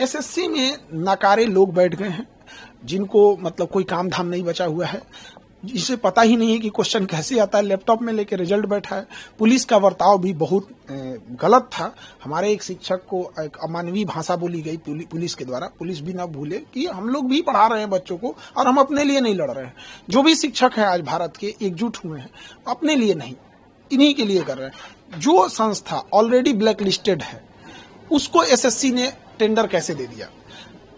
SSC में नकारे लोग बैठ गए हैं, जिनको मतलब कोई काम धाम नहीं बचा हुआ है, जिसे पता ही नहीं है कि क्वेश्चन कैसे आता है, लैपटॉप में लेके रिजल्ट बैठा है। पुलिस का बर्ताव भी बहुत गलत था। हमारे एक शिक्षक को एक अमानवीय भाषा बोली गई पुलिस के द्वारा। पुलिस भी ना भूले कि हम लोग भी पढ़ा रहे हैं बच्चों को और हम अपने लिए नहीं लड़ रहे हैं। जो भी शिक्षक हैं आज भारत के एकजुट हुए हैं, अपने लिए नहीं, इन्हीं के लिए कर रहे हैं। जो संस्था ऑलरेडी ब्लैक लिस्टेड है उसको एसएससी ने टेंडर कैसे दे दिया?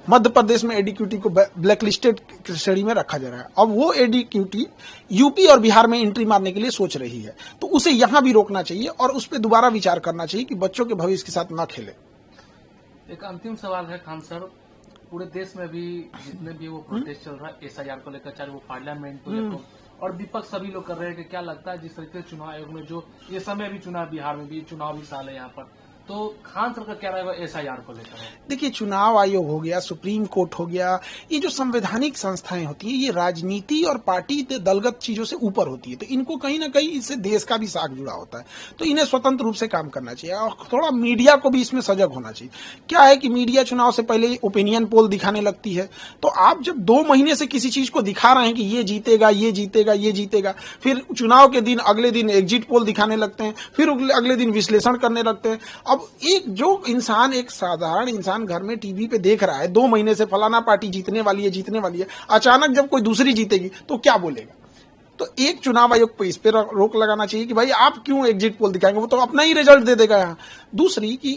मध्य प्रदेश में एडीक्यूटी को ब्लैक लिस्टेड श्रेणी में रखा जा रहा है। अब वो एडीक्यूटी यूपी और बिहार में एंट्री मारने के लिए सोच रही है, तो उसे यहां भी रोकना चाहिए और उस पर दोबारा विचार करना चाहिए कि बच्चों के भविष्य के साथ न खेले। एक अंतिम सवाल है खान सर, पूरे देश में भी जितने भी वो प्रोटेस्ट चल रहा है एसआईआर को लेकर, चाहे वो पार्लियामेंट को लेकर और विपक्ष सभी लोग कर रहे हैं कि क्या लगता है जिस तरीके से चुनाव आयोग में जो ये समय भी चुनाव, बिहार में भी चुनाव भी साल है यहाँ पर, तो खान सर का क्या रहेगा एसआईआर को लेकर? देखिए, चुनाव आयोग हो गया, सुप्रीम कोर्ट हो गया, ये जो संवैधानिक संस्थाएं होती हैं ये राजनीति और पार्टी दलगत चीजों से ऊपर होती है, तो इनको कहीं ना कहीं इससे देश का भी साख जुड़ा होता है, तो इन्हें स्वतंत्र रूप से काम करना चाहिए और थोड़ा मीडिया को भी इसमें सजग होना चाहिए। क्या है कि मीडिया चुनाव से पहले ओपिनियन पोल दिखाने लगती है, तो आप जब 2 महीने से किसी चीज को दिखा रहे हैं कि ये जीतेगा, ये जीतेगा, ये जीतेगा, फिर चुनाव के दिन अगले दिन एग्जिट पोल दिखाने लगते हैं, फिर अगले दिन विश्लेषण करने लगते हैं। अब एक जो इंसान, एक साधारण इंसान घर में टीवी पे देख रहा है 2 महीने से फलाना पार्टी जीतने वाली है, जीतने वाली है, अचानक जब कोई दूसरी जीतेगी तो क्या बोलेगा? तो एक चुनाव आयोग को इस पे रोक लगाना चाहिए कि भाई आप क्यों एग्जिट पोल दिखाएंगे, वो तो अपना ही रिजल्ट दे देगा यहाँ। दूसरी कि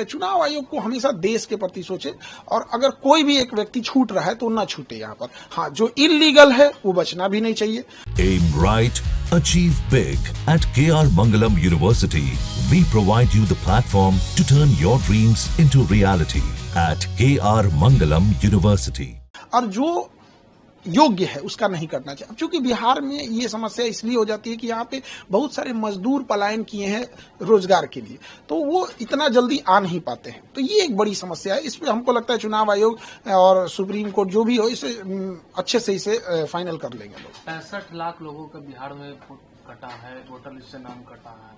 चुनाव आयोग को हमेशा देश के प्रति सोचे और अगर कोई भी एक व्यक्ति छूट रहा है तो ना छूटे यहाँ पर। हाँ, जो इलीगल है वो बचना भी नहीं चाहिए। Aim right, achieve big. At KR Mangalam University, we provide you the platform to turn your dreams into reality. At KR Mangalam University. और जो योग्य है उसका नहीं करना चाहिए। अब चूंकि बिहार में ये समस्या इसलिए हो जाती है कि यहाँ पे बहुत सारे मजदूर पलायन किए हैं रोजगार के लिए, तो वो इतना जल्दी आ नहीं पाते हैं, तो ये एक बड़ी समस्या है। इस पे हमको लगता है चुनाव आयोग और सुप्रीम कोर्ट जो भी हो इसे अच्छे से इसे फाइनल कर लेंगे लोग। 65 लाख लोगों का बिहार में कटा है, वोटर लिस्ट से नाम कटा है।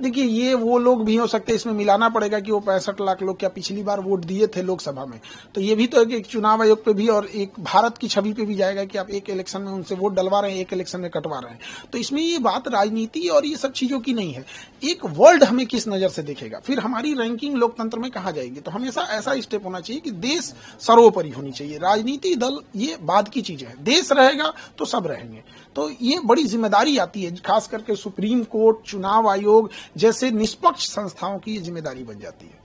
देखिए, ये वो लोग भी हो सकते हैं, इसमें मिलाना पड़ेगा कि वो 65 लाख लोग क्या पिछली बार वोट दिए थे लोकसभा में, तो ये भी तो एक चुनाव आयोग पे भी और एक भारत की छवि पे भी जाएगा कि आप एक इलेक्शन में उनसे वोट डलवा रहे हैं, एक इलेक्शन में कटवा रहे हैं। तो इसमें ये बात राजनीति और ये सब चीजों की नहीं है। एक वर्ल्ड हमें किस नजर से देखेगा, फिर हमारी रैंकिंग लोकतंत्र में कहाँ जाएगी। तो हमेशा ऐसा स्टेप होना चाहिए कि देश सर्वोपरि होनी चाहिए, राजनीति दल ये बाद की चीजें है, देश रहेगा तो सब रहेंगे। तो ये बड़ी जिम्मेदारी आती है, खास करके सुप्रीम कोर्ट, चुनाव आयोग जैसे निष्पक्ष संस्थाओं की ये जिम्मेदारी बन जाती है।